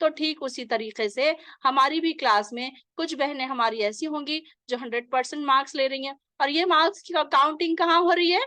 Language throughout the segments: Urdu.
تو ٹھیک اسی طریقے سے ہماری بھی کلاس میں کچھ بہنیں ہماری ایسی ہوں گی جو 100% مارکس لے رہی ہیں، اور یہ مارکس کی کاؤنٹنگ کہاں ہو رہی ہے؟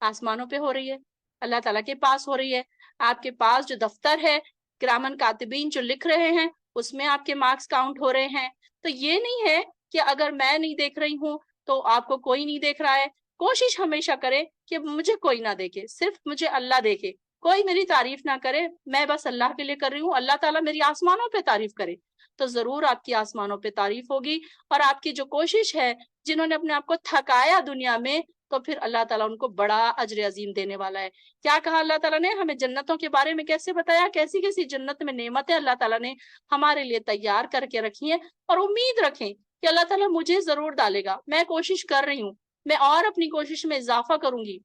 آسمانوں پہ ہو رہی ہے، اللہ تعالیٰ کے پاس ہو رہی ہے۔ آپ کے پاس جو دفتر ہے، کرامن کاتبین جو لکھ رہے ہیں، اس میں آپ کے مارکس کاؤنٹ ہو رہے ہیں۔ تو یہ نہیں ہے کہ اگر میں نہیں دیکھ رہی ہوں تو آپ کو کوئی نہیں دیکھ رہا ہے۔ کوشش ہمیشہ کرے کہ مجھے کوئی نہ دیکھے، صرف مجھے اللہ دیکھے، کوئی میری تعریف نہ کرے، میں بس اللہ کے لیے کر رہی ہوں، اللہ تعالیٰ میری آسمانوں پہ تعریف کرے، تو ضرور آپ کی آسمانوں پہ تعریف ہوگی۔ اور آپ کی جو کوشش ہے، جنہوں نے اپنے آپ کو تھکایا دنیا میں، تو پھر اللہ تعالیٰ ان کو بڑا اجر عظیم دینے والا ہے۔ کیا کہا اللہ تعالیٰ نے ہمیں جنتوں کے بارے میں؟ کیسے بتایا؟ کیسی کیسی جنت میں نعمتیں اللہ تعالیٰ نے ہمارے لیے تیار کر کے رکھی ہیں، اور امید رکھیں کہ اللہ تعالیٰ مجھے ضرور ڈالے گا، میں کوشش کر رہی ہوں، میں اور اپنی کوشش میں اضافہ کروں گی۔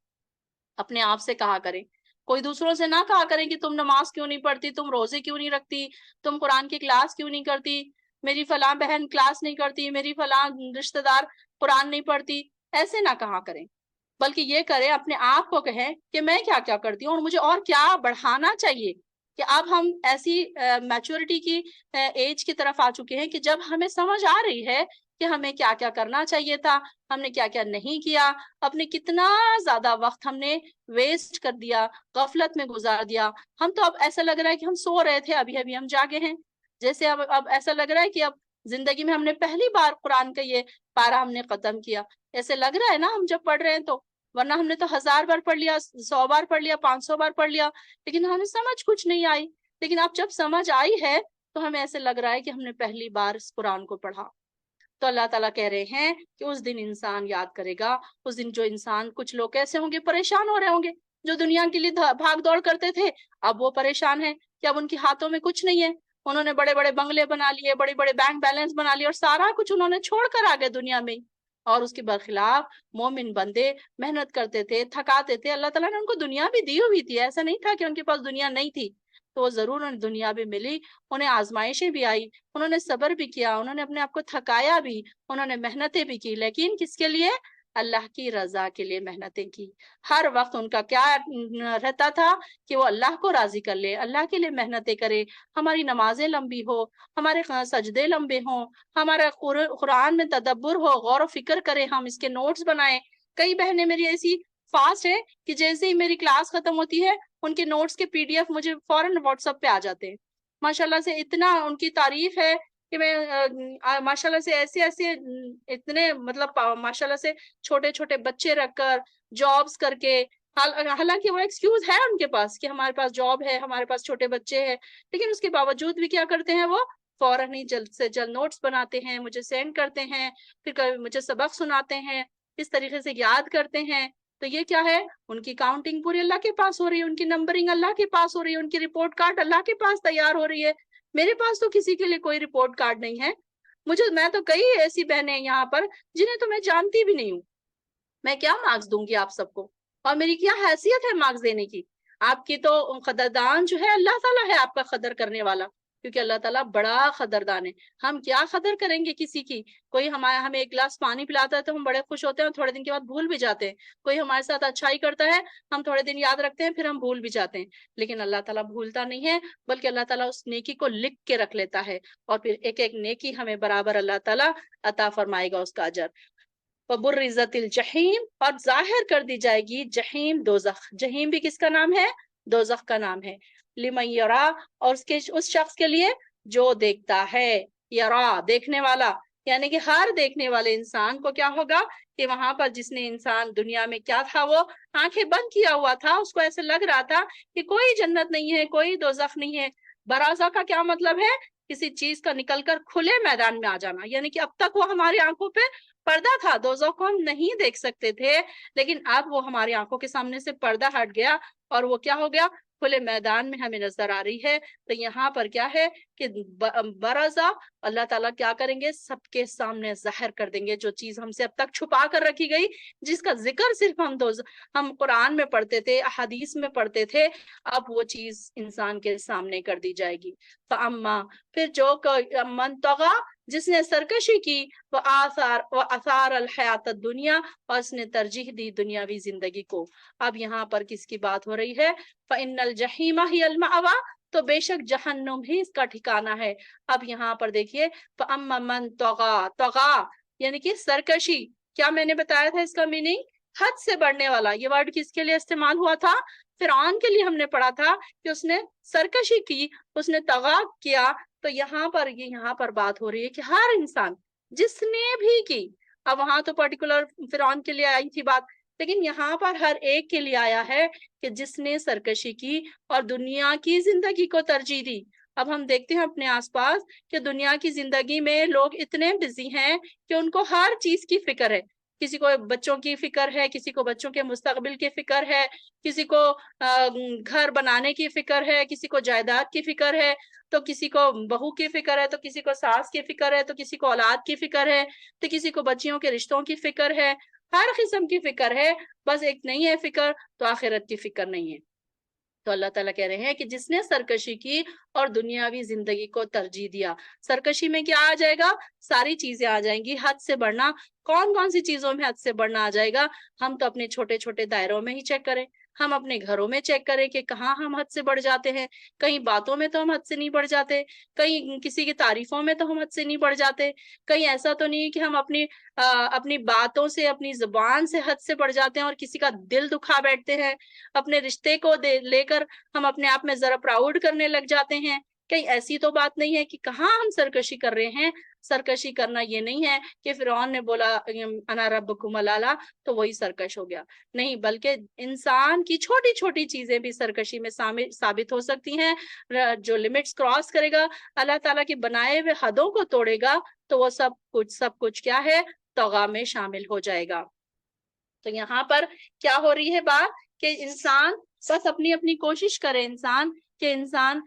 اپنے آپ سے کہا کریں، کوئی دوسروں سے نہ کہا کریں کہ تم نماز کیوں نہیں پڑھتی، تم روزے کیوں نہیں رکھتی، تم قرآن کی کلاس کیوں نہیں کرتی، میری فلاں بہن کلاس نہیں کرتی، میری فلاں رشتہ دار قرآن نہیں پڑھتی، ایسے نہ کہا کریں، بلکہ یہ کریں، اپنے آپ کو کہیں کہ میں کیا کیا کرتی ہوں اور مجھے اور کیا بڑھانا چاہیے۔ کہ اب ہم ایسی میچورٹی کی ایج کی طرف آ چکے ہیں کہ جب ہمیں سمجھ آ رہی ہے کہ ہمیں کیا کیا کرنا چاہیے تھا، ہم نے کیا کیا نہیں کیا، اپنے کتنا زیادہ وقت ہم نے ویسٹ کر دیا، غفلت میں گزار دیا۔ ہم تو اب ایسا لگ رہا ہے کہ ہم سو رہے تھے، ابھی ابھی ہم جاگے ہیں، جیسے اب ایسا لگ رہا ہے کہ اب زندگی میں ہم نے پہلی بار قرآن کا یہ پارہ ہم نے ختم کیا، ایسے لگ رہا ہے نا ہم جب پڑھ رہے ہیں تو، ورنہ ہم نے تو 1000 بار پڑھ لیا، 100 بار پڑھ لیا، 500 بار پڑھ لیا، لیکن ہمیں سمجھ کچھ نہیں آئی۔ لیکن اب جب سمجھ آئی ہے تو ہمیں ایسے لگ رہا ہے کہ ہم نے پہلی بار اس قرآن کو پڑھا۔ تو اللہ تعالیٰ کہہ رہے ہیں کہ اس دن انسان یاد کرے گا، اس دن جو انسان، کچھ لوگ ایسے ہوں گے پریشان ہو رہے ہوں گے، جو دنیا کے لیے بھاگ دوڑ کرتے تھے، اب وہ پریشان ہیں کہ اب ان کے ہاتھوں میں کچھ نہیں ہے، انہوں نے بڑے بڑے بنگلے بنا لیے، بڑے بڑے بینک بیلنس بنا لیے، اور سارا کچھ انہوں نے چھوڑ کر آ گئے دنیا میں، اور اس کے برخلاف مومن بندے محنت کرتے تھے، تھکاتے تھے، اللہ تعالیٰ نے ان کو دنیا بھی دی ہوئی تھی، ایسا نہیں تھا کہ ان کے پاس دنیا نہیں تھی، تو وہ ضرور انہیں دنیا بھی ملی، انہیں آزمائشیں بھی آئی، انہوں نے صبر بھی کیا، انہوں نے اپنے آپ کو تھکایا بھی، انہوں نے محنتیں بھی کی، لیکن کس کے لیے؟ اللہ کی رضا کے لیے محنتیں کی۔ ہر وقت ان کا کیا رہتا تھا کہ وہ اللہ کو راضی کر لے، اللہ کے لیے محنتیں کرے، ہماری نمازیں لمبی ہو، ہمارے سجدے لمبے ہوں، ہمارا قرآن میں تدبر ہو، غور و فکر کرے، ہم اس کے نوٹس بنائیں۔ کئی بہنیں میری ایسی فاسٹ ہے کہ جیسے ہی میری کلاس ختم ہوتی ہے، ان کے نوٹس کے PDF مجھے فوراً واٹس ایپ پہ آ جاتے ہیں۔ ماشاءاللہ سے اتنا ان کی تعریف ہے کہ میں ماشاءاللہ سے ایسے ایسے اتنے مطلب ماشاءاللہ سے چھوٹے چھوٹے بچے رکھ کر، جابس کر کے، حالانکہ وہ ایکسکیوز ہے ان کے پاس کہ ہمارے پاس جاب ہے، ہمارے پاس چھوٹے بچے ہیں، لیکن اس کے باوجود بھی کیا کرتے ہیں، وہ فوراً ہی جلد سے جلد نوٹس بناتے ہیں، مجھے سینڈ کرتے ہیں، پھر کبھی مجھے سبق سناتے ہیں، اس طریقے سے یاد کرتے ہیں۔ تو یہ کیا ہے؟ ان کی کاؤنٹنگ پوری اللہ کے پاس ہو رہی ہے، ان کی نمبرنگ اللہ کے پاس ہو رہی ہے، ان کی رپورٹ کارڈ اللہ کے پاس تیار ہو رہی ہے۔ میرے پاس تو کسی کے لیے کوئی رپورٹ کارڈ نہیں ہے، میں تو کئی ایسی بہنیں یہاں پر جنہیں تو میں جانتی بھی نہیں ہوں، میں کیا مارکس دوں گی آپ سب کو، اور میری کیا حیثیت ہے مارکس دینے کی؟ آپ کی تو قدردان جو ہے اللہ تعالیٰ ہے، آپ کا قدر کرنے والا، کیونکہ اللہ تعالیٰ بڑا قدردان ہے۔ ہم کیا قدر کریں گے کسی کی؟ کوئی ہمیں ایک گلاس پانی پلاتا ہے تو ہم بڑے خوش ہوتے ہیں، اور تھوڑے دن کے بعد بھول بھی جاتے ہیں۔ کوئی ہمارے ساتھ اچھائی کرتا ہے، ہم تھوڑے دن یاد رکھتے ہیں، پھر ہم بھول بھی جاتے ہیں، لیکن اللہ تعالیٰ بھولتا نہیں ہے، بلکہ اللہ تعالیٰ اس نیکی کو لکھ کے رکھ لیتا ہے، اور پھر ایک ایک نیکی ہمیں برابر اللہ تعالیٰ عطا فرمائے گا اس کا اجر۔ وَبُرِّزَتِ الْجَحِيمِ، اور ظاہر کر دی جائے گی جہیم، دوزخ۔ جہیم بھی کس کا نام ہے؟ دوزخ کا نام ہے۔ لِمَن یَرَا، اور اس شخص کے لیے جو دیکھتا ہے، یرا دیکھنے والا، یعنی کہ ہر دیکھنے والے انسان کو کیا ہوگا کہ وہاں پر جس نے انسان دنیا میں کیا تھا، وہ آنکھیں بند کیا ہوا تھا، اس کو ایسے لگ رہا تھا کہ کوئی جنت نہیں ہے، کوئی دوزخ نہیں ہے۔ برازہ کا کیا مطلب ہے؟ کسی چیز کا نکل کر کھلے میدان میں آ جانا، یعنی کہ اب تک وہ ہماری آنکھوں پہ پردہ تھا، دوزخ کو ہم نہیں دیکھ سکتے تھے، لیکن اب وہ ہماری آنکھوں کے سامنے سے پردہ ہٹ گیا، اور وہ کیا ہو گیا؟ کھلے میدان میں ہمیں نظر آ رہی ہے۔ تو یہاں پر کیا ہے کہ برازہ، اللہ تعالیٰ کیا کریں گے؟ سب کے سامنے ظاہر کر دیں گے جو چیز ہم سے اب تک چھپا کر رکھی گئی، جس کا ذکر صرف ہم قرآن میں پڑھتے تھے، احادیث میں پڑھتے تھے، اب وہ چیز انسان کے سامنے کر دی جائے گی۔ فَأَمَّا، پھر جو من طغى، جس نے سرکشی کی، وہ آثار الحیات الدنیا، اور اس نے ترجیح دی دنیاوی زندگی کو۔ اب یہاں پر کس کی بات ہو رہی ہے؟ فَإِنَّ الْجَحِيمَ هِيَ الْمَأْوَىٰ، تو بے شک جہنم ہی اس کا ٹھکانہ ہے۔ اب یہاں پر دیکھیے فَأَمَّا مَن طَغَىٰ، طغا یعنی کہ سرکشی، کیا میں نے بتایا تھا اس کا میننگ؟ حد سے بڑھنے والا۔ یہ ورڈ کس کے لیے استعمال ہوا تھا؟ فرعون کے لیے ہم نے پڑھا تھا کہ اس نے سرکشی کی، اس نے طغا کیا۔ تو یہاں پر بات ہو رہی ہے کہ ہر انسان جس نے بھی کی، اب وہاں تو پرٹیکولر فرعون کے لیے آئی تھی بات، لیکن یہاں پر ہر ایک کے لیے آیا ہے کہ جس نے سرکشی کی اور دنیا کی زندگی کو ترجیح دی۔ اب ہم دیکھتے ہیں اپنے آس پاس کہ دنیا کی زندگی میں لوگ اتنے بزی ہیں کہ ان کو ہر چیز کی فکر ہے۔ کسی کو بچوں کی فکر ہے، کسی کو بچوں کے مستقبل کی فکر ہے، کسی کو گھر بنانے کی فکر ہے، کسی کو جائیداد کی فکر ہے، تو کسی کو بہو کی فکر ہے، تو کسی کو ساس کی فکر ہے، تو کسی کو اولاد کی فکر ہے، تو کسی کو بچیوں کے رشتوں کی فکر ہے۔ ہر قسم کی فکر ہے، بس ایک نہیں ہے فکر، تو آخرت کی فکر نہیں ہے۔ تو اللہ تعالیٰ کہہ رہے ہیں کہ جس نے سرکشی کی اور دنیاوی زندگی کو ترجیح دیا۔ سرکشی میں کیا آ جائے گا؟ ساری چیزیں آ جائیں گی۔ حد سے بڑھنا، کون سی چیزوں میں حد سے بڑھنا آ جائے گا؟ ہم تو اپنے چھوٹے چھوٹے دائروں میں ہی چیک کریں، ہم اپنے گھروں میں چیک کریں کہ کہاں ہم حد سے بڑھ جاتے ہیں۔ کئی باتوں میں تو ہم حد سے نہیں بڑھ جاتے، کئی کسی کی تعریفوں میں تو ہم حد سے نہیں بڑھ جاتے، کہیں ایسا تو نہیں کہ ہم اپنی باتوں سے، اپنی زبان سے حد سے بڑھ جاتے ہیں اور کسی کا دل دکھا بیٹھتے ہیں، اپنے رشتے کو لے کر ہم اپنے آپ میں ذرا پراؤڈ کرنے لگ جاتے ہیں۔ کہیں ایسی تو بات نہیں ہے کہ کہاں ہم سرکشی کر رہے ہیں۔ سرکشی کرنا یہ نہیں ہے کہ فرعون نے بولا انا ربکم الاعلی تو وہی سرکش ہو گیا، نہیں، بلکہ انسان کی چھوٹی چھوٹی چیزیں بھی سرکشی میں ثابت ہو سکتی ہیں۔ جو لمٹس کراس کرے گا، اللہ تعالیٰ کے بنائے ہوئے حدوں کو توڑے گا، تو وہ سب کچھ کیا ہے؟ طغا میں شامل ہو جائے گا۔ تو یہاں پر کیا ہو رہی ہے بات کہ انسان بس اپنی اپنی کوشش کرے، انسان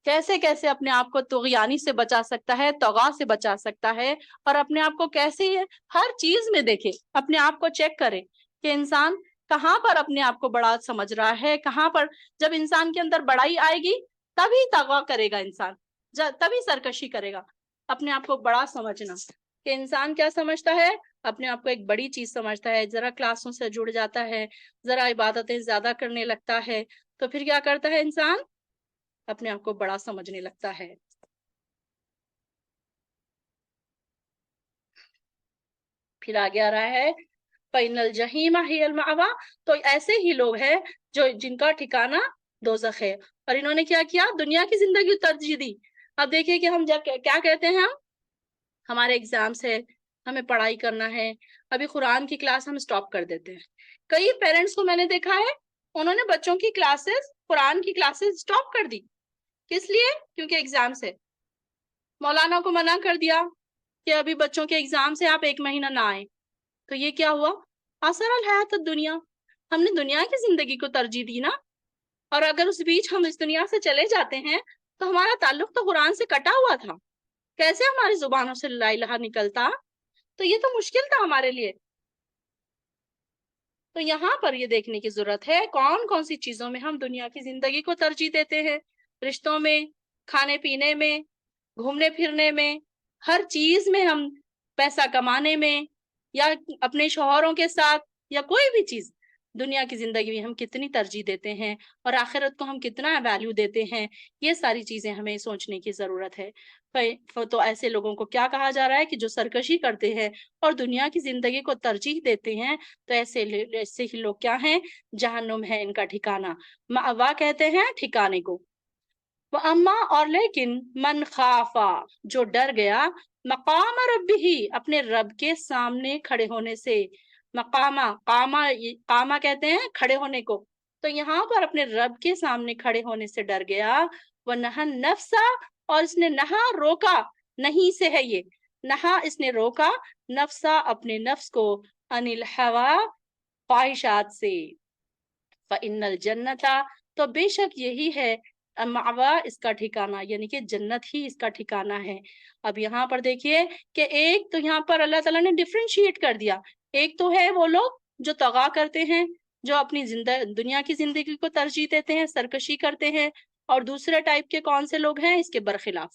کیسے کیسے اپنے آپ کو طغیانی سے بچا سکتا ہے، طغا سے بچا سکتا ہے، اور اپنے آپ کو کیسے ہر چیز میں دیکھے، اپنے آپ کو چیک کرے کہ انسان کہاں پر اپنے آپ کو بڑا سمجھ رہا ہے، کہاں پر جب انسان کے اندر بڑائی آئے گی تبھی طغا کرے گا انسان، تبھی سرکشی کرے گا۔ اپنے آپ کو بڑا سمجھنا کہ انسان کیا سمجھتا ہے؟ اپنے آپ کو ایک بڑی چیز سمجھتا ہے، ذرا کلاسوں سے جڑ جاتا ہے، ذرا عبادتیں زیادہ کرنے لگتا ہے، تو پھر کیا کرتا ہے انسان؟ اپنے آپ کو بڑا سمجھنے لگتا ہے۔ پھر آگے آ رہا ہے فَإِنَّ الْجَحِيمَ هِيَ الْمَأْوَىٰ، تو ایسے ہی لوگ ہیں جن کا ٹھکانہ دوزخ ہے، اور انہوں نے کیا کیا؟ دنیا کی زندگی ترجیح دی۔ اب دیکھیے کہ ہم جب کیا کہتے ہیں، ہمارے ایگزامس ہے، ہمیں پڑھائی کرنا ہے، ابھی قرآن کی کلاس ہم سٹاپ کر دیتے ہیں۔ کئی پیرنٹس کو میں نے دیکھا ہے، انہوں نے بچوں کی کلاسز، قرآن کی کلاسز سٹاپ کر دی۔ کس لیے؟ کیونکہ ایگزامس ہے۔ مولانا کو منع کر دیا کہ ابھی بچوں کے ایگزام سے آپ 1 مہینہ نہ آئیں، تو یہ کیا ہوا؟ آثر الحیات الدنیا، ہم نے دنیا کی زندگی کو ترجیح دی نا، اور اگر اس بیچ ہم اس دنیا سے چلے جاتے ہیں تو ہمارا تعلق تو قرآن سے کٹا ہوا تھا، کیسے ہماری زبانوں سے لا الہ نکلتا؟ تو یہ تو مشکل تھا ہمارے لیے۔ تو یہاں پر یہ دیکھنے کی ضرورت ہے کون سی چیزوں میں ہم دنیا کی زندگی کو ترجیح دیتے ہیں، رشتوں میں، کھانے پینے میں، گھومنے پھرنے میں، ہر چیز میں، ہم پیسہ کمانے میں، یا اپنے شوہروں کے ساتھ، یا کوئی بھی چیز دنیا کی زندگی میں ہم کتنی ترجیح دیتے ہیں، اور آخرت کو ہم کتنا ویلیو دیتے ہیں، یہ ساری چیزیں ہمیں سوچنے کی ضرورت ہے۔ تو ایسے لوگوں کو کیا کہا جا رہا ہے کہ جو سرکشی کرتے ہیں اور دنیا کی زندگی کو ترجیح دیتے ہیں، تو ایسے ہی لوگ کیا ہیں؟ جہنم ہے ان کا ٹھکانہ۔ مأوا کہتے ہیں ٹھکانے کو۔ وَأَمَّا، اور لیکن، من خافا، جو ڈر گیا، مقام ربہ، اپنے رب کے سامنے کھڑے ہونے سے۔ قامہ کہتے ہیں کھڑے ہونے کو، تو یہاں پر اپنے رب کے سامنے کھڑے ہونے سے ڈر گیا۔ وَنَهَى النَّفْسَ، اور اس نے نہا، روکا، نہیں سے ہے یہ، نہا اس نے روکا، نفسا، اپنے نفس کو، عَنِ الْهَوَىٰ، خواہشات سے۔ فَإِنَّ الْجَنَّةَ، تو بے شک یہی ہے، مأوا، اس کا ٹھکانہ، یعنی کہ جنت ہی اس کا ٹھکانہ ہے۔ اب یہاں پر دیکھیے کہ ایک تو یہاں پر اللہ تعالیٰ نے ڈیفرینشیٹ کر دیا، ایک تو ہے وہ لوگ جو طغا کرتے ہیں، جو اپنی دنیا کی زندگی کو ترجیح دیتے ہیں، سرکشی کرتے ہیں، اور دوسرے ٹائپ کے کون سے لوگ ہیں؟ اس کے برخلاف،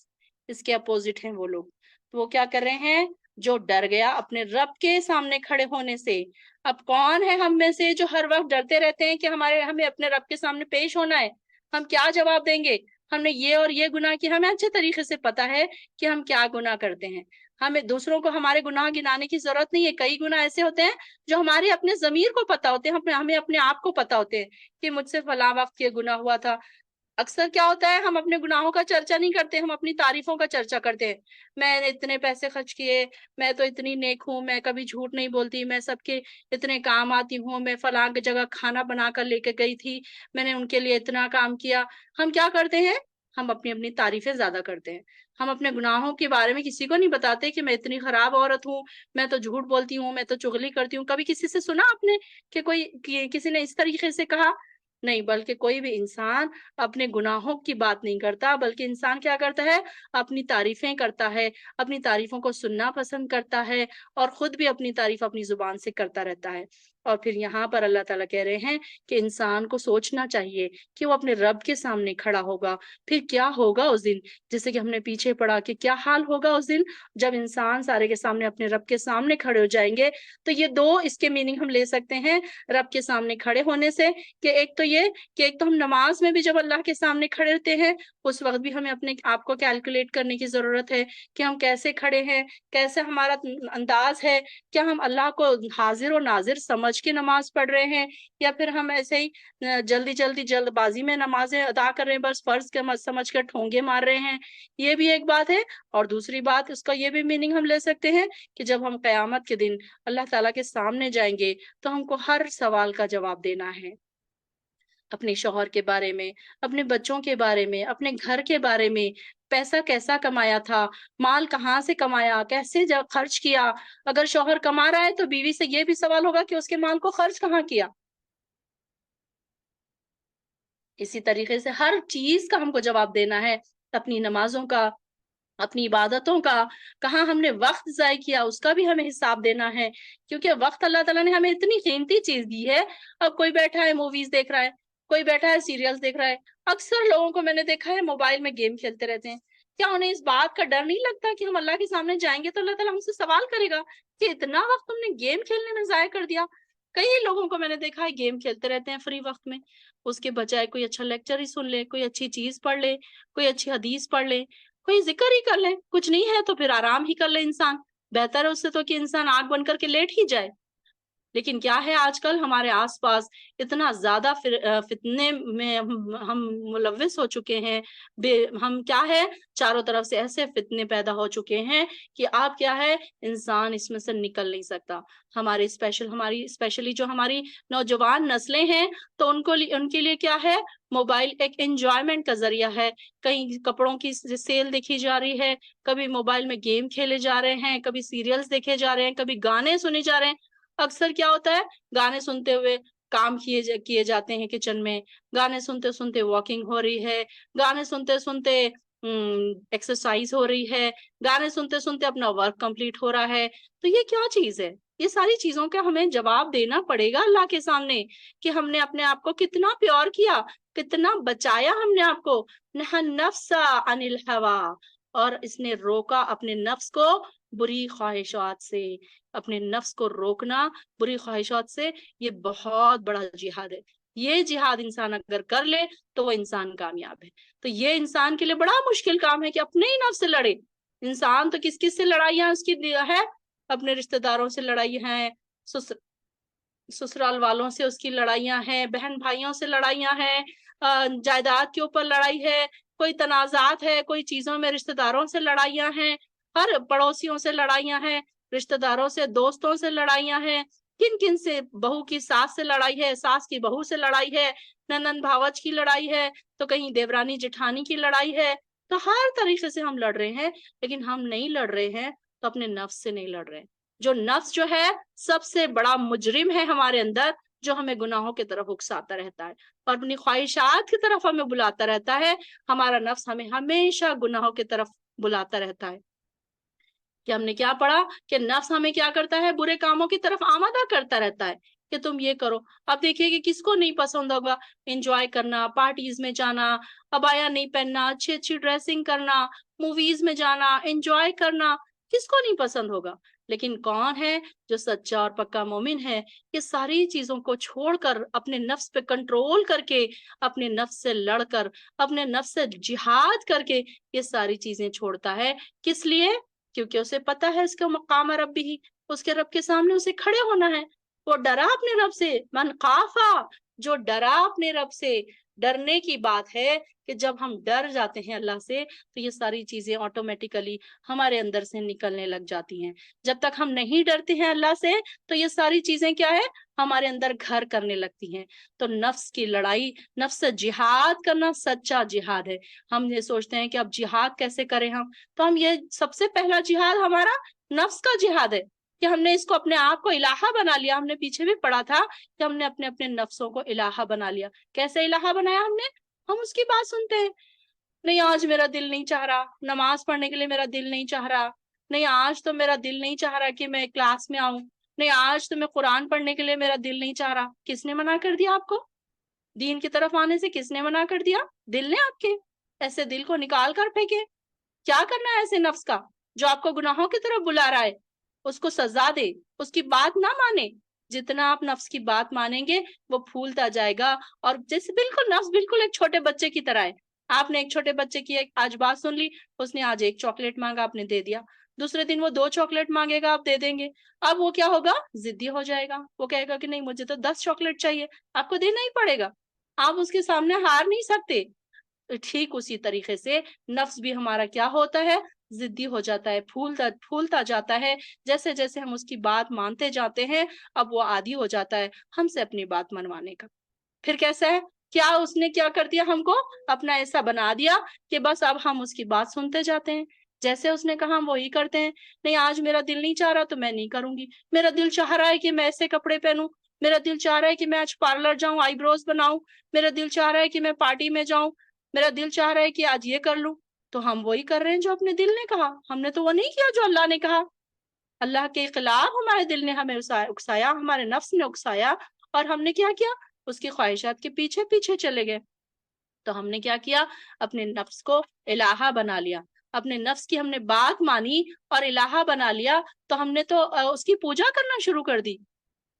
اس کے اپوزٹ ہیں وہ لوگ۔ تو وہ کیا کر رہے ہیں؟ جو ڈر گیا اپنے رب کے سامنے کھڑے ہونے سے۔ اب کون ہے ہم میں سے جو ہر وقت ڈرتے رہتے ہیں کہ ہمیں اپنے رب کے سامنے پیش ہونا ہے، ہم کیا جواب دیں گے؟ ہم نے یہ اور یہ گناہ کیا، ہمیں اچھے طریقے سے پتا ہے کہ ہم کیا گناہ کرتے ہیں. ہمیں دوسروں کو ہمارے گناہ گنانے کی ضرورت نہیں ہے. کئی گناہ ایسے ہوتے ہیں جو ہمارے اپنے ضمیر کو پتا ہوتے ہیں، ہمیں اپنے آپ کو پتا ہوتے ہیں کہ مجھ سے فلاں وقت یہ گناہ ہوا تھا. اکثر کیا ہوتا ہے، ہم اپنے گناہوں کا چرچا نہیں کرتے، ہم اپنی تعریفوں کا چرچا کرتے ہیں. میں نے اتنے پیسے خرچ کیے، میں تو اتنی نیک ہوں، میں کبھی جھوٹ نہیں بولتی، میں سب کے اتنے کام آتی ہوں، میں فلاں کی جگہ کھانا بنا کر لے کے گئی تھی، میں نے ان کے لیے اتنا کام کیا. ہم کیا کرتے ہیں، ہم اپنی تعریفیں زیادہ کرتے ہیں. ہم اپنے گناہوں کے بارے میں کسی کو نہیں بتاتے کہ میں اتنی خراب عورت ہوں، میں تو جھوٹ بولتی ہوں، میں تو چغلی کرتی ہوں. کبھی کسی سے سنا آپ نے کہ کسی نے اس طریقے سے کہا؟ نہیں. بلکہ کوئی بھی انسان اپنے گناہوں کی بات نہیں کرتا، بلکہ انسان کیا کرتا ہے، اپنی تعریفیں کرتا ہے، اپنی تعریفوں کو سننا پسند کرتا ہے، اور خود بھی اپنی تعریف اپنی زبان سے کرتا رہتا ہے. اور پھر یہاں پر اللہ تعالیٰ کہہ رہے ہیں کہ انسان کو سوچنا چاہیے کہ وہ اپنے رب کے سامنے کھڑا ہوگا. پھر کیا ہوگا اس دن، جیسے کہ ہم نے پیچھے پڑھا کہ کیا حال ہوگا اس دن جب انسان سارے کے سامنے اپنے رب کے سامنے کھڑے ہو جائیں گے. تو یہ دو اس کے میننگ ہم لے سکتے ہیں رب کے سامنے کھڑے ہونے سے، کہ ایک تو یہ کہ ایک تو ہم نماز میں بھی جب اللہ کے سامنے کھڑے ہوتے ہیں اس وقت بھی ہمیں اپنے آپ کو کیلکولیٹ کرنے کی ضرورت ہے کہ ہم کیسے کھڑے ہیں، کیسے ہمارا انداز ہے، کیا ہم اللہ کو حاضر و ناظر سمجھ کے نماز پڑھ رہے ہیں، یا پھر ہم ایسے ہی جلد بازی میں نمازیں ادا کر رہے ہیں، بس فرض کے سمجھ کر ٹھونگے مار رہے ہیں. یہ بھی ایک بات ہے. اور دوسری بات اس کا یہ بھی میننگ ہم لے سکتے ہیں کہ جب ہم قیامت کے دن اللہ تعالیٰ کے سامنے جائیں گے تو ہم کو ہر سوال کا جواب دینا ہے. اپنے شوہر کے بارے میں، اپنے بچوں کے بارے میں، اپنے گھر کے بارے میں، پیسہ کیسا کمایا تھا، مال کہاں سے کمایا، کیسے خرچ کیا. اگر شوہر کما رہا ہے تو بیوی سے یہ بھی سوال ہوگا کہ اس کے مال کو خرچ کہاں کیا. اسی طریقے سے ہر چیز کا ہم کو جواب دینا ہے. اپنی نمازوں کا، اپنی عبادتوں کا، کہاں ہم نے وقت ضائع کیا اس کا بھی ہمیں حساب دینا ہے. کیونکہ وقت اللہ تعالیٰ نے ہمیں اتنی قیمتی چیز دی ہے. اب کوئی بیٹھا ہے موویز دیکھ رہا ہے، کوئی بیٹھا ہے سیریلز دیکھ رہا ہے. اکثر لوگوں کو میں نے دیکھا ہے موبائل میں گیم کھیلتے رہتے ہیں. کیا انہیں اس بات کا ڈر نہیں لگتا کہ ہم اللہ کے سامنے جائیں گے تو اللہ تعالیٰ ہم سے سوال کرے گا کہ اتنا وقت تم نے گیم کھیلنے میں ضائع کر دیا. کئی لوگوں کو میں نے دیکھا ہے گیم کھیلتے رہتے ہیں فری وقت میں. اس کے بجائے کوئی اچھا لیکچر ہی سن لے، کوئی اچھی چیز پڑھ لے، کوئی اچھی حدیث پڑھ لے، کوئی ذکر ہی کر لے. کچھ نہیں ہے تو پھر آرام ہی کر لے انسان. بہتر ہے اس سے تو کہ انسان آگ بن کر کے لیٹ ہی جائے. لیکن کیا ہے، آج کل ہمارے آس پاس اتنا زیادہ فتنے میں ہم ملوث ہو چکے ہیں. ہم کیا ہے، چاروں طرف سے ایسے فتنے پیدا ہو چکے ہیں کہ آپ کیا ہے، انسان اس میں سے نکل نہیں سکتا. ہماری اسپیشلی جو ہماری نوجوان نسلیں ہیں تو ان کے لیے کیا ہے، موبائل ایک انجوائمنٹ کا ذریعہ ہے. کہیں کپڑوں کی سیل دیکھی جا رہی ہے، کبھی موبائل میں گیم کھیلے جا رہے ہیں، کبھی سیریلز دیکھے جا رہے ہیں، کبھی گانے سنے جا رہے ہیں. اکثر کیا ہوتا ہے، گانے سنتے ہوئے کام کیے جاتے ہیں کچن میں، گانے سنتے سنتے واکنگ ہو رہی ہے، گانے سنتے سنتے ایکسرسائز ہو رہی ہے، گانے سنتے سنتے اپنا ورک کمپلیٹ ہو رہا ہے. تو یہ کیا چیز ہے؟ یہ ساری چیزوں کا ہمیں جواب دینا پڑے گا اللہ کے سامنے کہ ہم نے اپنے آپ کو کتنا پیور کیا، کتنا بچایا ہم نے آپ کو. نہى النفس عن الهوى، اور اس نے روکا اپنے نفس کو بری خواہشات سے. اپنے نفس کو روکنا بری خواہشات سے یہ بہت بڑا جہاد ہے. یہ جہاد انسان اگر کر لے تو وہ انسان کامیاب ہے. تو یہ انسان کے لیے بڑا مشکل کام ہے کہ اپنے ہی نفس سے لڑے. انسان تو کس کس سے لڑائیاں اس کی ہے، اپنے رشتہ داروں سے لڑائی ہیں، سسرال والوں سے اس کی لڑائیاں ہیں، بہن بھائیوں سے لڑائیاں ہیں، جائیداد کے اوپر لڑائی ہے، کوئی تنازعات ہے، کوئی چیزوں میں رشتہ داروں سے لڑائیاں ہیں، ہر پڑوسیوں سے لڑائیاں ہیں، رشتہ داروں سے، دوستوں سے لڑائیاں ہیں، کن کن سے، بہو کی ساس سے لڑائی ہے، ساس کی بہو سے لڑائی ہے، نند بھاوج کی لڑائی ہے، تو کہیں دیورانی جٹھانی کی لڑائی ہے. تو ہر طریقے سے ہم لڑ رہے ہیں، لیکن ہم نہیں لڑ رہے ہیں تو اپنے نفس سے نہیں لڑ رہے. جو نفس جو ہے سب سے بڑا مجرم ہے ہمارے اندر، جو ہمیں گناہوں کی طرف اکساتا رہتا ہے اور اپنی خواہشات کی طرف ہمیں بلاتا رہتا ہے. ہمارا نفس ہمیں ہمیشہ گناہوں کی طرف بلاتا رہتا ہے. کہ ہم نے کیا پڑھا کہ نفس ہمیں کیا کرتا ہے، برے کاموں کی طرف آمادہ کرتا رہتا ہے کہ تم یہ کرو. اب دیکھیے کہ کس کو نہیں پسند ہوگا انجوائے کرنا، پارٹیز میں جانا، عبایا نہیں پہننا، اچھی اچھی ڈریسنگ کرنا، موویز میں جانا، انجوائے کرنا، کس کو نہیں پسند ہوگا. لیکن کون ہے جو سچا اور پکا مومن ہے؟ یہ ساری چیزوں کو چھوڑ کر اپنے نفس پہ کنٹرول کر کے، اپنے نفس سے لڑ کر، اپنے نفس سے جہاد کر کے یہ ساری چیزیں چھوڑتا ہے۔ کس لیے؟ کیونکہ اسے پتا ہے اس کا مقام ربی ہی، اس کے رب کے سامنے اسے کھڑے ہونا ہے۔ وہ ڈرا اپنے رب سے، من خافا، جو ڈرا اپنے رب سے۔ ڈرنے کی بات ہے کہ جب ہم ڈر جاتے ہیں اللہ سے تو یہ ساری چیزیں آٹومیٹیکلی ہمارے اندر سے نکلنے لگ جاتی ہیں۔ جب تک ہم نہیں ڈرتے ہیں اللہ سے تو یہ ساری چیزیں کیا ہے؟ ہمارے اندر گھر کرنے لگتی ہیں۔ تو نفس کی لڑائی، نفس سے جہاد کرنا سچا جہاد ہے۔ ہم یہ سوچتے ہیں کہ اب جہاد کیسے کریں ہم، تو ہم یہ سب سے پہلا جہاد ہمارا نفس کا جہاد ہے کہ ہم نے اس کو اپنے آپ کو الہہ بنا لیا۔ ہم نے پیچھے بھی پڑھا تھا کہ ہم نے اپنے اپنے نفسوں کو الہہ بنا لیا۔ کیسے الہہ بنایا ہم نے؟ ہم اس کی بات سنتے ہیں، نہیں آج میرا دل نہیں چاہ رہا نماز پڑھنے کے لیے، میرا دل نہیں چاہ رہا، نہیں آج تو میرا دل نہیں چاہ رہا کہ میں کلاس میں آؤں، نہیں آج تو میں قرآن پڑھنے کے لیے میرا دل نہیں چاہ رہا۔ کس نے منع کر دیا آپ کو دین کی طرف آنے سے؟ کس نے منع کر دیا؟ دل نے آپ کے۔ ایسے دل کو نکال کر پھینکے۔ کیا کرنا ہے ایسے نفس کا جو آپ کو گناہوں کی طرف بلا رہا ہے؟ اس کو سزا دے، اس کی بات نہ مانے۔ جتنا آپ نفس کی بات مانیں گے وہ پھولتا جائے گا، اور جیسے بالکل نفس بالکل ایک چھوٹے بچے کی طرح ہے۔ آپ نے ایک چھوٹے بچے کی آج بات سن لی، اس نے آج ایک چاکلیٹ مانگا، آپ نے دے دیا، دوسرے دن وہ 2 چاکلیٹ مانگے گا، آپ دے دیں گے۔ اب وہ کیا ہوگا؟ ضدی ہو جائے گا، وہ کہے گا کہ نہیں مجھے تو 10 چاکلیٹ چاہیے، آپ کو دینا ہی پڑے گا، آپ اس کے سامنے ہار نہیں سکتے۔ ٹھیک اسی طریقے سے نفس بھی ہمارا کیا ہوتا ہے؟ ضدی ہو جاتا ہے، پھولتا جاتا ہے۔ جیسے جیسے ہم اس کی بات مانتے جاتے ہیں اب وہ عادی ہو جاتا ہے ہم سے اپنی بات منوانے کا۔ پھر کیسا ہے؟ کیا اس نے کیا کر دیا؟ ہم کو اپنا ایسا بنا دیا کہ بس اب ہم اس کی بات سنتے جاتے ہیں، جیسے اس نے کہا ہم وہی کرتے ہیں۔ نہیں آج میرا دل نہیں چاہ رہا تو میں نہیں کروں گی، میرا دل چاہ رہا ہے کہ میں ایسے کپڑے پہنوں، میرا دل چاہ رہا ہے کہ میں آج پارلر جاؤں، آئی بروز بناؤں، میرا دل چاہ رہا ہے کہ میں پارٹی میں جاؤں، میرا دل چاہ رہا ہے کہ آج یہ کر لوں۔ تو ہم وہی کر رہے ہیں جو اپنے دل نے کہا، ہم نے تو وہ نہیں کیا جو اللہ نے کہا۔ اللہ کے خلاف ہمارے دل نے ہمیں اکسایا، ہمارے نفس نے اکسایا، اور ہم نے کیا کیا؟ اس کی خواہشات کے پیچھے پیچھے چلے گئے۔ تو ہم نے کیا کیا؟ اپنے نفس کو الہہ بنا لیا، اپنے نفس کی ہم نے بات مانی اور الہہ بنا لیا، تو ہم نے تو اس کی پوجا کرنا شروع کر دی۔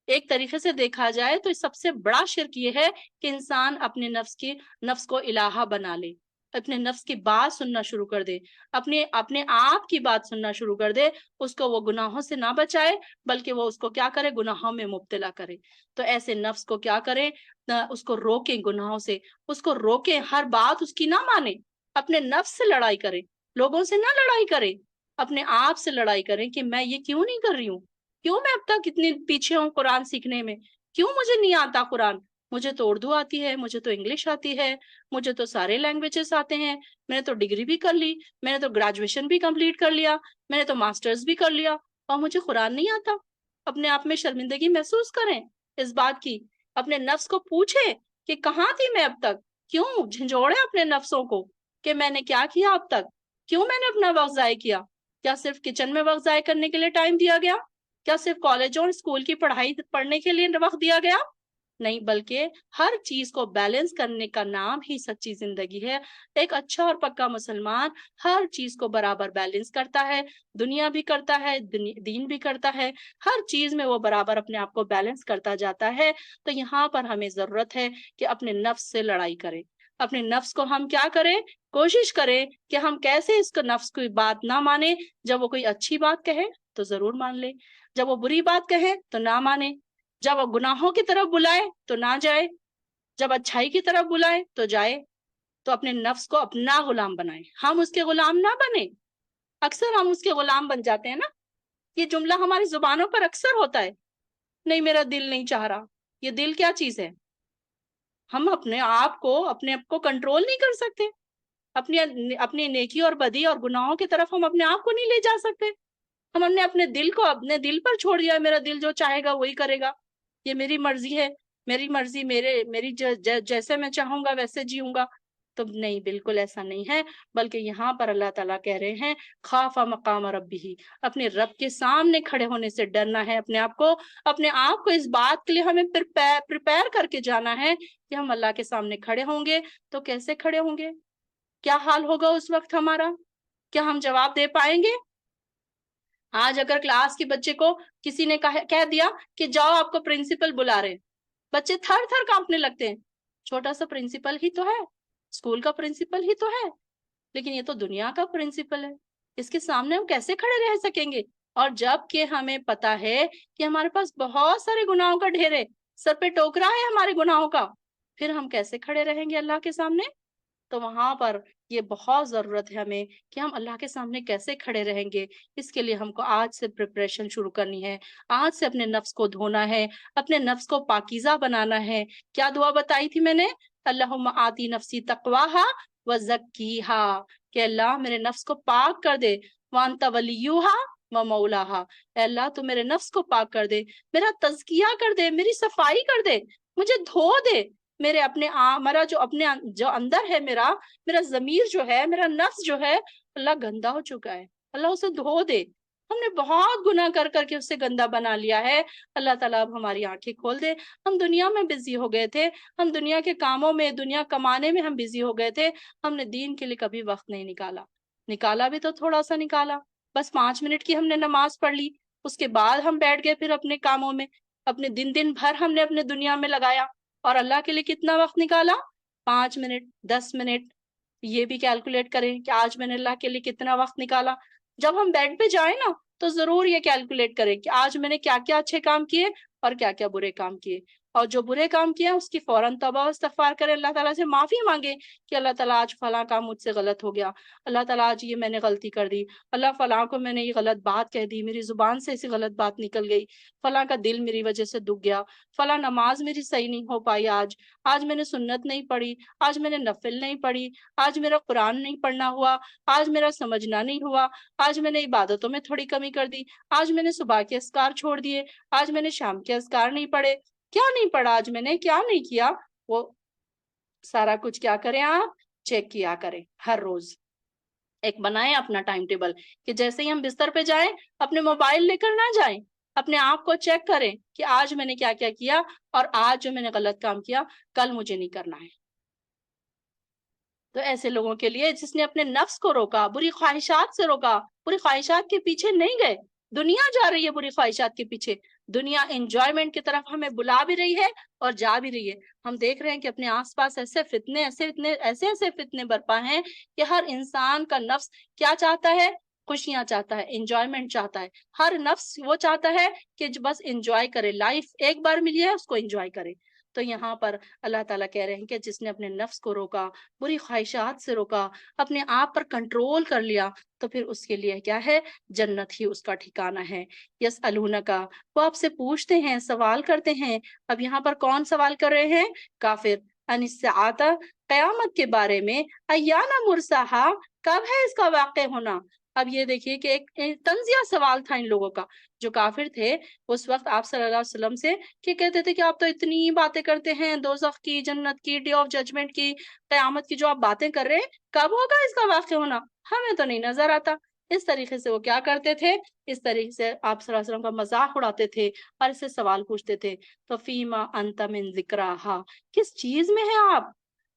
ایک طریقے سے دیکھا جائے تو سب سے بڑا شرک یہ ہے کہ انسان اپنے نفس کو الہہ بنا لے، اپنے نفس کی بات سننا شروع کر دے، اپنے آپ کی بات سننا شروع کر دے، اس کو وہ گناہوں سے نہ بچائے بلکہ وہ اس کو کیا کرے؟ گناہوں میں مبتلا کرے۔ تو ایسے نفس کو کیا کرے؟ اس کو روکیں گناہوں سے، اس کو روکیں، ہر بات اس کی نہ مانے، اپنے نفس سے لڑائی کرے، لوگوں سے نہ لڑائی کرے، اپنے آپ سے لڑائی کریں کہ میں یہ کیوں نہیں کر رہی ہوں، کیوں میں اب تک اتنی پیچھے ہوں قرآن سیکھنے میں، کیوں مجھے نہیں آتا قرآن؟ مجھے تو اردو آتی ہے، مجھے تو انگلش آتی ہے، مجھے تو سارے لینگویجز آتے ہیں، میں نے تو ڈگری بھی کر لی، میں نے تو گریجویشن بھی کمپلیٹ کر لیا، میں نے تو ماسٹرز بھی کر لیا، اور مجھے قرآن نہیں آتا۔ اپنے آپ میں شرمندگی محسوس کریں اس بات کی، اپنے نفس کو پوچھیں کہ کہاں تھی میں اب تک، کیوں جھنجھوڑے اپنے نفسوں کو کہ میں نے کیا کیا اب تک، کیوں میں نے اپنا وقت ضائع کیا؟ کیا صرف کچن میں وقت ضائع کرنے کے لیے ٹائم دیا گیا؟ کیا صرف کالجوں اور اسکول کی پڑھائی پڑھنے کے لیے وقت دیا گیا؟ نہیں، بلکہ ہر چیز کو بیلنس کرنے کا نام ہی سچی زندگی ہے۔ ایک اچھا اور پکا مسلمان ہر چیز کو برابر بیلنس کرتا ہے، دنیا بھی کرتا ہے، دین بھی کرتا ہے، ہر چیز میں وہ برابر اپنے آپ کو بیلنس کرتا جاتا ہے۔ تو یہاں پر ہمیں ضرورت ہے کہ اپنے نفس سے لڑائی کریں، اپنے نفس کو ہم کیا کریں؟ کوشش کریں کہ ہم کیسے اس کو نفس کی بات نہ مانیں۔ جب وہ کوئی اچھی بات کہے تو ضرور مان لے، جب وہ بری بات کہے تو نہ مانے، جب وہ گناہوں کی طرف بلائے تو نہ جائے، جب اچھائی کی طرف بلائے تو جائے۔ تو اپنے نفس کو اپنا غلام بنائیں، ہم اس کے غلام نہ بنیں۔ اکثر ہم اس کے غلام بن جاتے ہیں نا، یہ جملہ ہماری زبانوں پر اکثر ہوتا ہے، نہیں میرا دل نہیں چاہ رہا۔ یہ دل کیا چیز ہے؟ ہم اپنے آپ کو کنٹرول نہیں کر سکتے، اپنی نیکی اور بدی اور گناہوں کی طرف ہم اپنے آپ کو نہیں لے جا سکتے۔ ہم نے اپنے دل کو اپنے دل پر چھوڑ دیا، میرا دل جو چاہے گا وہی کرے گا، یہ میری مرضی ہے، میری مرضی میری جیسے میں چاہوں گا ویسے جیوں گا۔ تو نہیں، بالکل ایسا نہیں ہے، بلکہ یہاں پر اللہ تعالیٰ کہہ رہے ہیں خاف مقام ربہ، اپنے رب کے سامنے کھڑے ہونے سے ڈرنا ہے، اپنے آپ کو اس بات کے لیے ہمیں پریپئر کر کے جانا ہے کہ ہم اللہ کے سامنے کھڑے ہوں گے۔ تو کیسے کھڑے ہوں گے؟ کیا حال ہوگا اس وقت ہمارا؟ کیا ہم جواب دے پائیں گے؟ آج اگر کلاس کے بچے کو کسی نے کہہ دیا کہ جاؤ آپ کو پرنسپل بلا رہے، بچے تھر تھر کانپنے لگتے ہیں. چھوٹا سا پرنسپل ہی تو ہے، اسکول کا پرنسپل ہی تو ہے، لیکن یہ تو دنیا کا پرنسپل ہے، اس کے سامنے ہم کیسے کھڑے رہ سکیں گے؟ اور جب کہ ہمیں پتا ہے کہ ہمارے پاس بہت سارے گناہوں کا ڈھیر ہے، سر پہ ٹوکرا ہے ہمارے گناہوں کا، پھر ہم کیسے کھڑے رہیں گے اللہ کے سامنے؟ تو وہاں پر یہ بہت ضرورت ہے ہمیں کہ ہم اللہ کے سامنے کیسے کھڑے رہیں گے. اس کے لیے ہم کو آج سے پریپریشن شروع کرنی ہے، آج سے اپنے نفس کو دھونا ہے، اپنے نفس کو پاکیزہ بنانا ہے. کیا دعا بتائی تھی میں نے؟ اللہم آتی نفسی تقواہا وزکیہا، کہ اللہ میرے نفس کو پاک کر دے، وانت ولیہا ومولاہا، اے اللہ تو میرے نفس کو پاک کر دے، میرا تزکیہ کر دے، میری صفائی کر دے، مجھے دھو دے. میرے جو اندر ہے، میرا ضمیر جو ہے، میرا نفس جو ہے، اللہ گندا ہو چکا ہے، اللہ اسے دھو دے. ہم نے بہت گناہ کر کر کے اسے گندا بنا لیا ہے. اللہ تعالیٰ اب ہماری آنکھیں کھول دے. ہم دنیا میں بزی ہو گئے تھے، ہم دنیا کے کاموں میں، دنیا کمانے میں ہم بزی ہو گئے تھے، ہم نے دین کے لیے کبھی وقت نہیں نکالا بھی تو تھوڑا سا نکالا، بس 5 منٹ کی ہم نے نماز پڑھ لی، اس کے بعد ہم بیٹھ گئے پھر اپنے کاموں میں، اپنے دن بھر ہم نے اپنے دنیا میں لگایا. اور اللہ کے لیے کتنا وقت نکالا؟ 5 منٹ، 10 منٹ. یہ بھی کیلکولیٹ کریں کہ آج میں نے اللہ کے لیے کتنا وقت نکالا. جب ہم بیڈ پہ جائیں نا تو ضرور یہ کیلکولیٹ کریں کہ آج میں نے کیا کیا اچھے کام کیے اور کیا کیا برے کام کیے، اور جو برے کام کیا اس کی فوراً توبہ و استغفار کریں، اللہ تعالیٰ سے معافی مانگے کہ اللہ تعالیٰ آج فلاں کام مجھ سے غلط ہو گیا، اللہ تعالیٰ آج یہ میں نے غلطی کر دی، اللہ فلاں کو میں نے یہ غلط بات کہہ دی، میری زبان سے ایسی غلط بات نکل گئی، فلاں کا دل میری وجہ سے دکھ گیا، فلاں نماز میری صحیح نہیں ہو پائی، آج میں نے سنت نہیں پڑھی، آج میں نے نفل نہیں پڑھی، آج میرا قرآن نہیں پڑھنا ہوا، آج میرا سمجھنا نہیں ہوا، آج میں نے عبادتوں میں تھوڑی کمی کر دی، آج میں نے صبح کے اذکار چھوڑ دیے، آج میں نے شام کے اذکار نہیں پڑھے. کیا نہیں پڑھا آج میں نے، کیا نہیں کیا؟ وہ سارا کچھ کیا کریں آپ؟ چیک کیا کریں ہر روز. ایک بنائیں اپنا ٹائم ٹیبل کہ جیسے ہی ہم بستر پہ جائیں اپنے موبائل لے کر نہ جائیں، اپنے آپ کو چیک کریں کہ آج میں نے کیا کیا کیا، اور آج جو میں نے غلط کام کیا کل مجھے نہیں کرنا ہے. تو ایسے لوگوں کے لیے جس نے اپنے نفس کو روکا، بری خواہشات سے روکا، بری خواہشات کے پیچھے نہیں گئے. دنیا جا رہی ہے بری خواہشات کے پیچھے، دنیا انجوائمنٹ کی طرف ہمیں بلا بھی رہی ہے اور جا بھی رہی ہے. ہم دیکھ رہے ہیں کہ اپنے آس پاس ایسے فتنے برپا ہیں کہ ہر انسان کا نفس کیا چاہتا ہے؟ خوشیاں چاہتا ہے، انجوائمنٹ چاہتا ہے. ہر نفس وہ چاہتا ہے کہ بس انجوائے کرے، لائف ایک بار ملی ہے اس کو انجوائے کرے. تو یہاں پر اللہ تعالیٰ کہہ رہے ہیں کہ جس نے اپنے نفس کو روکا، بری خواہشات سے روکا، اپنے آپ پر کنٹرول کر لیا، تو پھر اس کے لیے کیا ہے؟ جنت ہی اس کا ٹھکانہ ہے. یسألونکا، وہ آپ سے پوچھتے ہیں، سوال کرتے ہیں. اب یہاں پر کون سوال کر رہے ہیں؟ کافر. ان الساعۃ، قیامت کے بارے میں. ایان مرساہا، کب ہے اس کا واقع ہونا؟ اب یہ دیکھیے کہ ایک طنزیہ سوال تھا ان لوگوں کا. جو کافر تھے اس وقت آپ صلی اللہ علیہ وسلم سے کہ کہتے تھے کہ آپ تو اتنی باتیں کرتے ہیں دوزخ کی، جنت کی، ڈے آف ججمنٹ کی، قیامت کی جو آپ باتیں کر رہے ہیں، کب ہوگا اس کا واقع ہونا؟ ہمیں تو نہیں نظر آتا. اس طریقے سے وہ کیا کرتے تھے؟ اس طریقے سے آپ صلی اللہ علیہ وسلم کا مذاق اڑاتے تھے اور اس سے سوال پوچھتے تھے. تو فیما انت من ذکراہا، کس چیز میں ہے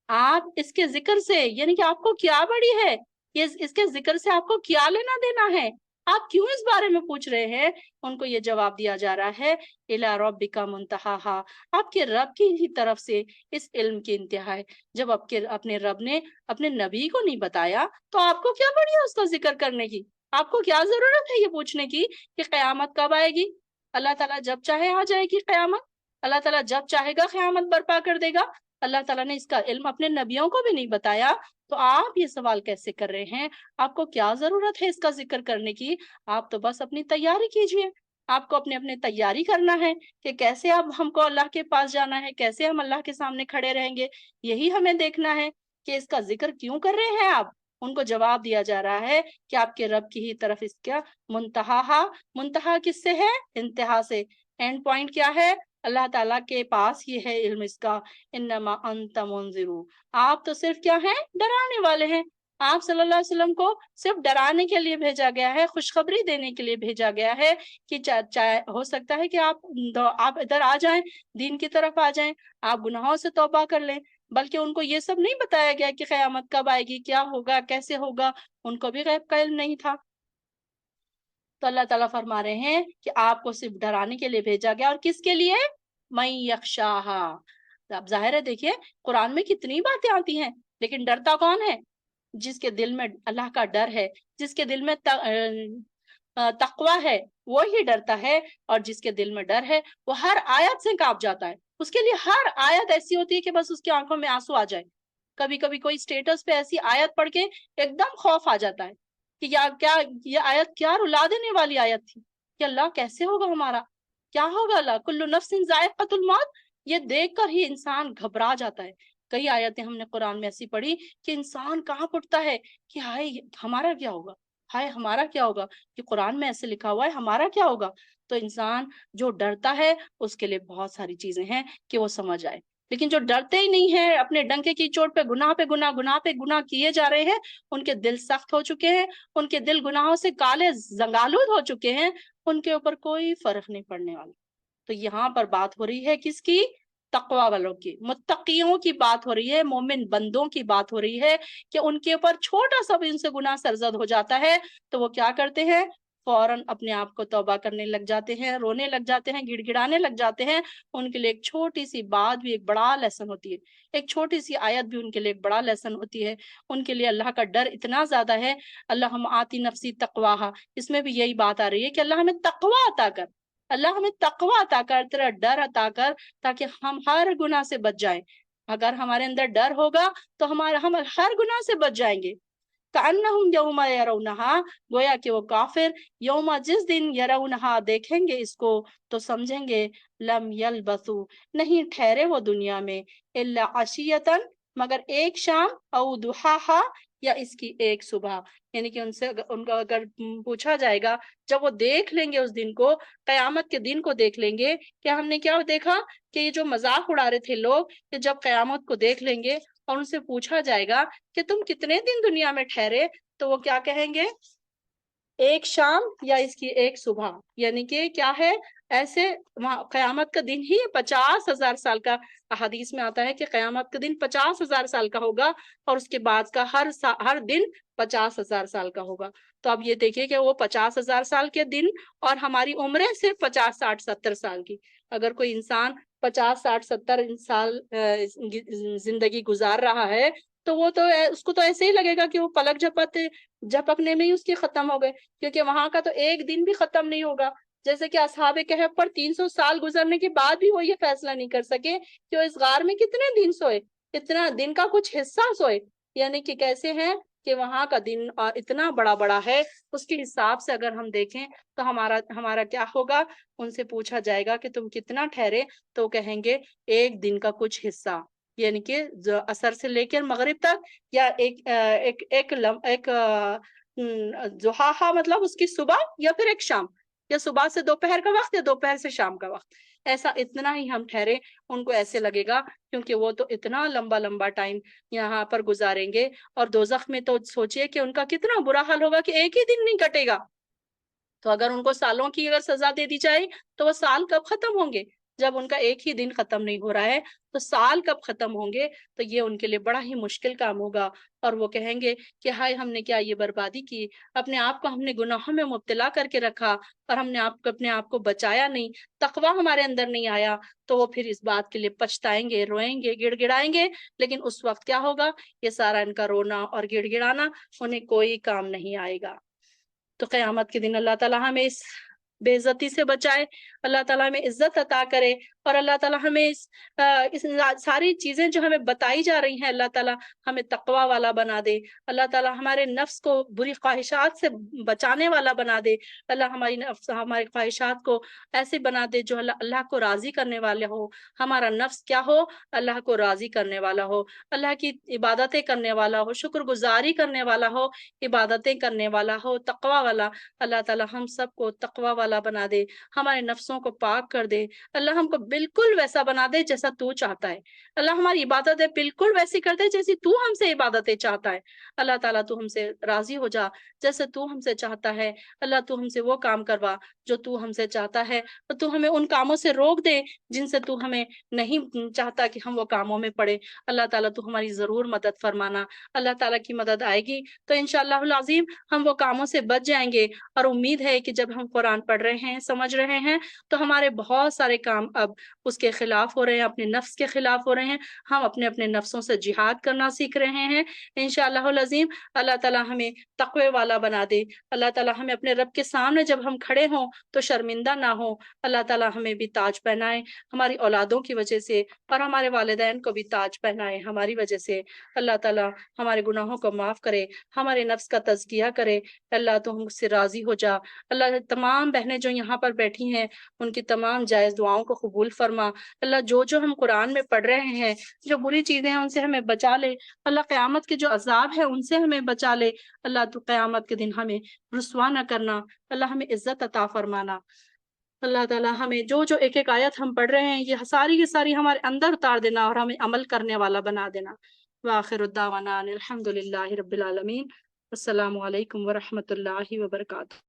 آپ اس کے ذکر سے، یعنی کہ آپ کو کیا بڑی ہے، اس کے ذکر سے آپ کو کیا لینا دینا ہے؟ آپ کیوں اس بارے میں پوچھ رہے ہیں؟ ان کو یہ جواب دیا جا رہا ہے الی ربک منتہاہا، آپ کے رب کی ہی طرف سے اس علم کی انتہا ہے. جب اپنے رب نے اپنے نبی کو نہیں بتایا تو آپ کو کیا پڑی ہے اس کا ذکر کرنے کی؟ آپ کو کیا ضرورت ہے یہ پوچھنے کی کہ قیامت کب آئے گی؟ اللہ تعالیٰ جب چاہے آ جائے گی قیامت، اللہ تعالیٰ جب چاہے گا قیامت برپا کر دے گا. اللہ تعالیٰ نے اس کا علم اپنے نبیوں کو بھی نہیں بتایا، تو آپ یہ سوال کیسے کر رہے ہیں؟ آپ کو کیا ضرورت ہے اس کا ذکر کرنے کی؟ آپ تو بس اپنی تیاری کیجئے. آپ کو اپنے تیاری کرنا ہے کہ کیسے اب ہم کو اللہ کے پاس جانا ہے، کیسے ہم اللہ کے سامنے کھڑے رہیں گے. یہی ہمیں دیکھنا ہے کہ اس کا ذکر کیوں کر رہے ہیں آپ. ان کو جواب دیا جا رہا ہے کہ آپ کے رب کی ہی طرف اس کا منتہا کس سے ہے؟ انتہا سے. اینڈ پوائنٹ کیا ہے؟ اللہ تعالیٰ کے پاس یہ ہے علم اس کا. انما انت منذر، آپ تو صرف کیا ہیں؟ ڈرانے والے ہیں. آپ صلی اللہ علیہ وسلم کو صرف ڈرانے کے لیے بھیجا گیا ہے، خوشخبری دینے کے لیے بھیجا گیا ہے کہ چاہے ہو سکتا ہے کہ آپ ادھر آ جائیں، دین کی طرف آ جائیں، آپ گناہوں سے توبہ کر لیں. بلکہ ان کو یہ سب نہیں بتایا گیا کہ قیامت کب آئے گی، کیا ہوگا، کیسے ہوگا. ان کو بھی غیب کا علم نہیں تھا. تو اللہ تعالیٰ فرما رہے ہیں کہ آپ کو صرف ڈرانے کے لیے بھیجا گیا، اور کس کے لیے؟ من یخشاہا۔ اب ظاہر ہے دیکھیے قرآن میں کتنی باتیں آتی ہیں، لیکن ڈرتا کون ہے؟ جس کے دل میں اللہ کا ڈر ہے، جس کے دل میں تقوی ہے، وہی ڈرتا ہے، اور جس کے دل میں ڈر ہے وہ ہر آیت سے کانپ جاتا ہے۔ اس کے لیے ہر آیت ایسی ہوتی ہے کہ بس اس کی آنکھوں میں آنسو آ جائے۔ کبھی کبھی کوئی سٹیٹس پہ ایسی آیت پڑھ کے ایک دم خوف آ جاتا ہے کہ کیا یہ آیت کیا رلا دینے والی آیت تھی، کہ اللہ کیسے ہوگا ہمارا، کیا ہوگا، اللہ کل نفس ذائقۃ الموت، یہ دیکھ کر ہی انسان گھبرا جاتا ہے۔ کئی آیتیں ہم نے قرآن میں ایسی پڑھی کہ انسان کہاں اٹھتا ہے کہ ہائے ہمارا کیا ہوگا، ہائے ہمارا کیا ہوگا، کہ قرآن میں ایسے لکھا ہوا ہے ہمارا کیا ہوگا۔ تو انسان جو ڈرتا ہے اس کے لیے بہت ساری چیزیں ہیں کہ وہ سمجھ آئے، لیکن جو ڈرتے ہی نہیں ہیں، اپنے ڈنکے کی چوٹ پہ گناہ گناہ پہ گناہ کیے جا رہے ہیں، ان کے دل سخت ہو چکے ہیں، ان کے دل گناہوں سے کالے زنگالود ہو چکے ہیں، ان کے اوپر کوئی فرق نہیں پڑنے والا۔ تو یہاں پر بات ہو رہی ہے کس کی؟ تقوی والوں کی، متقیوں کی بات ہو رہی ہے، مومن بندوں کی بات ہو رہی ہے، کہ ان کے اوپر چھوٹا سا بھی ان سے گناہ سرزد ہو جاتا ہے تو وہ کیا کرتے ہیں؟ فوراً اپنے آپ کو توبہ کرنے لگ جاتے ہیں، رونے لگ جاتے ہیں، گڑ گڑانے لگ جاتے ہیں۔ ان کے لیے ایک چھوٹی سی بات بھی ایک بڑا لیسن ہوتی ہے، ایک چھوٹی سی آیت بھی ان کے لیے ایک بڑا لیسن ہوتی ہے۔ ان کے لیے اللہ کا ڈر اتنا زیادہ ہے، اللہم آتی نفسی تقواہا، اس میں بھی یہی بات آ رہی ہے کہ اللہ ہمیں تقوی عطا کر، اللہ ہمیں تقوی عطا کر، تیرا ڈر عطا کر، تاکہ ہم ہر گناہ سے بچ جائیں۔ اگر ہمارے اندر ڈر ہوگا تو ہم ہر گناہ سے بچ جائیں گے۔ کأنہم یوم یرونہا، گویا کہ وہ کافر یوم جس دن یرونہا دیکھیں گے اس کو تو سمجھیں گے لم یلبثوا، نہیں ٹھہرے وہ دنیا میں، الا عشیۃ، مگر ایک شام، او ضحاہا، یا اس کی ایک صبح۔ یعنی کہ ان کو اگر پوچھا جائے گا، جب وہ دیکھ لیں گے اس دن کو، قیامت کے دن کو دیکھ لیں گے، کہ ہم نے کیا دیکھا کہ یہ جو مذاق اڑا رہے تھے لوگ، کہ جب قیامت کو دیکھ لیں گے اور ان سے پوچھا جائے گا کہ تم کتنے دن دنیا میں ٹھہرے، تو وہ کیا کہیں گے؟ ایک شام یا اس کی ایک صبح۔ یعنی کہ کیا ہے؟ ایسے قیامت کا دن ہی 50,000 سال کا، احادیث میں آتا ہے کہ قیامت کا دن 50,000 سال کا ہوگا، اور اس کے بعد کا ہر دن 50,000 سال کا ہوگا۔ تو اب یہ دیکھیے کہ وہ 50,000 سال کے دن اور ہماری عمریں صرف 50 60 70 سال کی۔ اگر کوئی انسان 50 60 70 سال زندگی گزار رہا ہے تو وہ تو اس کو تو ایسے ہی لگے گا کہ وہ پلک جھپکنے میں ہی اس کی ختم ہو گئے، کیونکہ وہاں کا تو ایک دن بھی ختم نہیں ہوگا۔ جیسے کہ اصحاب کہف پر 300 سال گزرنے کے بعد بھی وہ یہ فیصلہ نہیں کر سکے کہ وہ اس غار میں کتنے دن سوئے، اتنا دن کا کچھ حصہ سوئے۔ یعنی کہ کیسے ہیں کہ وہاں کا دن اتنا بڑا بڑا ہے، اس کے حساب سے اگر ہم دیکھیں تو ہمارا کیا ہوگا؟ ان سے پوچھا جائے گا کہ تم کتنا ٹھہرے، تو کہیں گے ایک دن کا کچھ حصہ، یعنی کہ عصر سے لے کر مغرب تک، یا ایک ضحاہا مطلب اس کی صبح، یا پھر ایک شام، یا صبح سے دوپہر کا وقت یا دوپہر سے شام کا وقت، ایسا اتنا ہی ہم ٹھہرے۔ ان کو ایسے لگے گا کیونکہ وہ تو اتنا لمبا لمبا ٹائم یہاں پر گزاریں گے، اور دوزخ میں تو سوچئے کہ ان کا کتنا برا حال ہوگا کہ ایک ہی دن نہیں کٹے گا۔ تو اگر ان کو سالوں کی اگر سزا دے دی جائے تو وہ سال کب ختم ہوں گے؟ جب ان کا ایک ہی دن ختم نہیں ہو رہا ہے تو سال کب ختم ہوں گے؟ تو یہ ان کے لیے بڑا ہی مشکل کام ہوگا، اور وہ کہیں گے کہ ہائے ہم نے کیا یہ بربادی کی، اپنے آپ کو ہم نے گناہوں میں مبتلا کر کے رکھا، اور ہم نے اپنے آپ کو بچایا نہیں، تقویٰ ہمارے اندر نہیں آیا۔ تو وہ پھر اس بات کے لیے پچھتائیں گے، روئیں گے، گڑ گڑائیں گے، لیکن اس وقت کیا ہوگا؟ یہ سارا ان کا رونا اور گڑ گڑانا انہیں کوئی کام نہیں آئے گا۔ تو قیامت کے دن اللہ تعالیٰ ہمیں اس بے عزتی سے بچائے، اللہ تعالیٰ ہمیں عزت عطا کرے، اور اللہ تعالیٰ ہمیں اس ساری چیزیں جو ہمیں بتائی جا رہی ہیں، اللہ تعالیٰ ہمیں تقوی والا بنا دے، اللہ تعالیٰ ہمارے نفس کو بری خواہشات سے بچانے والا بنا دے، اللہ ہماری خواہشات کو ایسے بنا دے جو اللہ کو راضی کرنے والے ہو، ہمارا نفس کیا ہو؟ اللہ کو راضی کرنے والا ہو، اللہ کی عبادتیں کرنے والا ہو، شکر گزاری کرنے والا ہو، عبادتیں کرنے والا ہو، تقوی والا۔ اللہ تعالیٰ ہم سب کو تقوی والا بنا دے، ہمارے نفسوں چیزوں کو پاک کر دے، اللہ ہم کو بالکل ویسا بنا دے جیسا تو چاہتا ہے، اللہ ہماری عبادتیں بالکل ویسی کر دے جیسی تو ہم سے عبادتیں چاہتا ہے، اللہ تعالیٰ تو ہم سے راضی ہو جا جیسے تو ہم سے چاہتا ہے، اللہ تو ہم سے وہ کام کروا جو تو ہم سے چاہتا ہے، اور تو ہمیں ان کاموں سے روک دے جن سے تو ہمیں نہیں چاہتا کہ ہم وہ کاموں میں پڑے، اللہ تعالیٰ تو ہماری ضرور مدد فرمانا، اللہ تعالیٰ کی مدد آئے گی تو انشاءاللہ العظیم ہم وہ کاموں سے بچ جائیں گے، اور امید ہے کہ جب ہم قرآن پڑھ رہے ہیں، سمجھ رہے ہیں، تو ہمارے بہت سارے کام اب اس کے خلاف ہو رہے ہیں، اپنے نفس کے خلاف ہو رہے ہیں، ہم اپنے نفسوں سے جہاد کرنا سیکھ رہے ہیں انشاءاللہ العظیم، اللہ تعالیٰ ہمیں تقوی والا بنا دے، اللہ تعالیٰ ہمیں اپنے رب کے سامنے جب ہم کھڑے ہوں تو شرمندہ نہ ہوں، اللہ تعالیٰ ہمیں بھی تاج پہنائے ہماری اولادوں کی وجہ سے، اور ہمارے والدین کو بھی تاج پہنائے ہماری وجہ سے، اللہ تعالیٰ ہمارے گناہوں کو معاف کرے، ہمارے نفس کا تزکیہ کرے، اللہ تو ہم سے راضی ہو جا، اللہ تمام بہنیں جو یہاں پر بیٹھی ہیں ان کی تمام جائز دعاؤں کو قبول فرما، اللہ جو ہم قرآن میں پڑھ رہے ہیں، جو بری چیزیں ہیں ان سے ہمیں بچا لے، اللہ قیامت کے جو عذاب ہے ان سے ہمیں بچا لے، اللہ تو قیامت کے دن ہمیں رسوا نہ کرنا، اللہ ہمیں عزت عطا فرمانا، اللہ تعالیٰ ہمیں جو ایک ایک آیت ہم پڑھ رہے ہیں یہ ساری کی ساری ہمارے اندر اتار دینا اور ہمیں عمل کرنے والا بنا دینا، وآخر الدعوانا الحمد للہ رب العالمین، السلام علیکم ورحمۃ اللہ وبرکاتہ۔